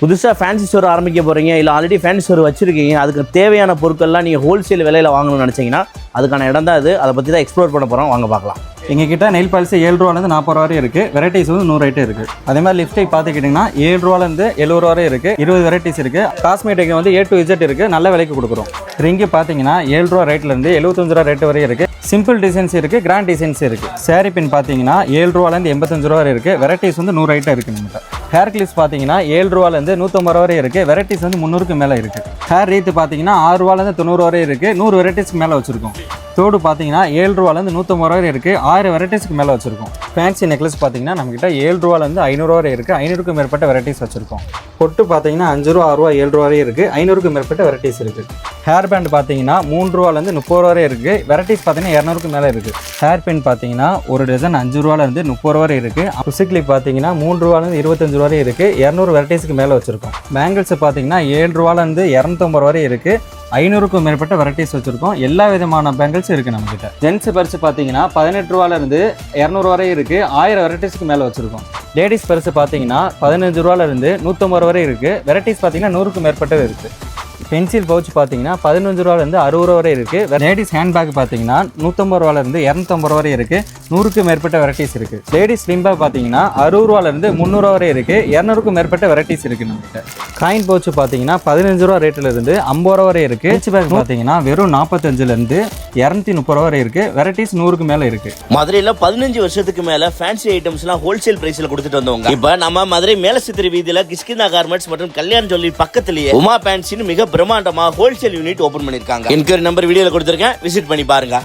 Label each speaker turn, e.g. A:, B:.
A: புதுசாக fancy store ஆரம்பிக்க போகிறீங்க, இல்லை ஆல்ரெடி ஃபேன்சி ஸ்டோர் வச்சுருக்கீங்க, அதுக்கு தேவையான பொருட்கள்லாம் நீங்கள் ஹோல்சேல் விலையில் வாங்கணும்னு நினச்சிங்கன்னா அதுக்கான இடம் தான் இது. அதை பற்றி தான் எக்ஸ்ப்ளோர் பண்ண போகிறோம், வாங்க பார்க்கலாம்.
B: எங்ககிட்ட நெயில் பாலிசி 7 ரூபாலேருந்து 40 ரூபா வரை இருக்குது. வெரைட்டிஸ் வந்து 100 ஐட்டம் இருக்குது. அதே மாதிரி லிப்ஸ்டிக் பார்த்துக்கிட்டிங்கன்னா 7 ரூபாலேருந்து 70 ரூபா வரை இருக்குது. 20 வெரைட்டிஸ் இருக்குது. காஸ்மெட்டிக் வந்து A to Z இருக்குது, நல்ல விலைக்கு கொடுக்குறோம். ரிங்கு பார்த்தீங்கன்னா 7 ரூபா ரேட்லேருந்து 75 ரூபா ரேட்டு வரை இருக்குது. சிம்பிள் டிசைன்ஸ் இருக்குது, கிராண்ட் டிசைன்ஸ் இருக்குது. சாரி பின் பார்த்தீங்கன்னா 7 ரூபாலேருந்து 85 ரூபா வரை இருக்குது. வெரைட்டிஸ் வந்து 100 ஐட்டம் இருக்குது நம்மகிட்ட. ஹேர் கிளிப்ஸ் பார்த்தீங்கன்னா 7 ரூபாலேருந்து 150 ரூபா வரை இருக்குது. வெரைட்டிஸ் வந்து 300க்கு மேலே இருக்குது. ஹேர் ரீத்து பார்த்தீங்கன்னா 6 ரூபாலேருந்து 90 வரை இருக்குது. 100 வெரைட்டிஸ்க்கு மேலே வச்சுருக்கோம். தோடு பார்த்தீங்கன்னா 7 ரூபாலேருந்து 150 ரூபா வரை இருக்குது. 1000 வெரைட்டிஸ்க்கு மேலே வச்சுருக்கோம். ஃபேன்சி நெக்லஸ் பார்த்தீங்கன்னா நம்மகிட்ட 7 ரூபாலேருந்து 500 வரை இருக்குது. 500க்கும் மேற்பட்ட வெரைட்டிஸ் வச்சுருக்கோம். பொட்டு பார்த்தீங்கன்னா 5 ரூபா 6 ரூபா 7 ரூபா வரை இருக்குது. 500க்கும் மேற்பட்ட வெரைட்டிஸ் இருக்குது. ஹேர் பேண்ட் பார்த்தீங்கன்னா 3 ரூபாலேருந்து 30 ரூபா வரை இருக்குது. வெரைட்டிஸ் பார்த்தீங்கன்னா 200க்கு மேலே இருக்குது. ஹேர் பின் பார்த்தீங்கன்னா ஒரு டசன் 5 ரூபாலேருந்து 30 ரூபா வரை இருக்குது. புசி கிளிப் பார்த்தீங்கன்னா 3 ரூபாலேருந்து 25 ரூபா வரை இருக்குது. 200 வெரைட்டிஸ்க்கு மேலே வச்சுருக்கோம். பேங்கிள்ஸ் பார்த்தீங்கன்னா 7 ரூபாலேருந்து 250 வரை இருக்குது. 500க்கும் மேற்பட்ட வெரைட்டிஸ் வச்சுருக்கோம். எல்லா விதமான பேங்கிள்ஸ் இருக்குது நம்மகிட்ட. ஜென்ஸ் பர்ஸ் பார்த்தீங்கன்னா 18 ரூபாலேருந்து 200 வரை இருக்குது. 1000 வெரைட்டிஸ்க்கு மேலே வச்சுருக்கோம். லேடிஸ் பர்ஸ் பார்த்தீங்கன்னா 15 ரூபாலேருந்து 150 வரை இருக்குது. வெரைட்டிஸ் பார்த்தீங்கன்னா 100க்கும் மேற்பட்டது இருக்குது. பென்சில் பவுச் பார்த்தீங்கன்னா 15 ரூபாலேருந்து 60 ரூபா வரை இருக்குது. லேடிஸ் ஹேண்ட்பேக் பார்த்தீங்கன்னா 150 ரூபாலேருந்து 250 ரூபா வரை இருக்குது. 100க்கும் மேற்பட்ட வெரைட்டிஸ் இருக்குது. லேடிஸ் ஸ்லிம் பேக் பார்த்தீங்கன்னா 60 ரூபாலேருந்து 300 ரூபா வரை இருக்குது. 200க்கும் மேற்பட்ட வெரைட்டிஸ் இருக்குது நம்மகிட்ட. காயின் பவுச் பார்த்தீங்கன்னா 15 ரூபா ரேட்டிலிருந்து 50 ரூபா வரை இருக்குது. பென்ச் பேக் பார்த்தீங்கன்னா வெறும் 45லேருந்து 230 ரூபா வரை இருக்குது. வெரைட்டிஸ் 100க்கு மேலே இருக்குது.
A: மதுரையில் 15 வருஷத்துக்கு மேலே ஃபேன்சி ஐட்டம்ஸ்லாம் ஹோல்சேல் பிரைஸில் கொடுத்துட்டு வந்தவங்க. இப்போ நம்ம மதுரை மேலசித்திரி வீதியில் கிஷ்கிந்தா கார்மெண்ட்ஸ் மற்றும் கல்யாண் ஜுவல்லரி பக்கத்துலேயே உமா ஃபேன்சின்னு மிக பிரம்மாண்டமா ஹோல்சேல் யூனிட் ஓபன் பண்ணிருக்காங்க. என்கொயரி நம்பர் வீடியோல கொடுத்திருக்கேன், விசிட் பண்ணி பாருங்க.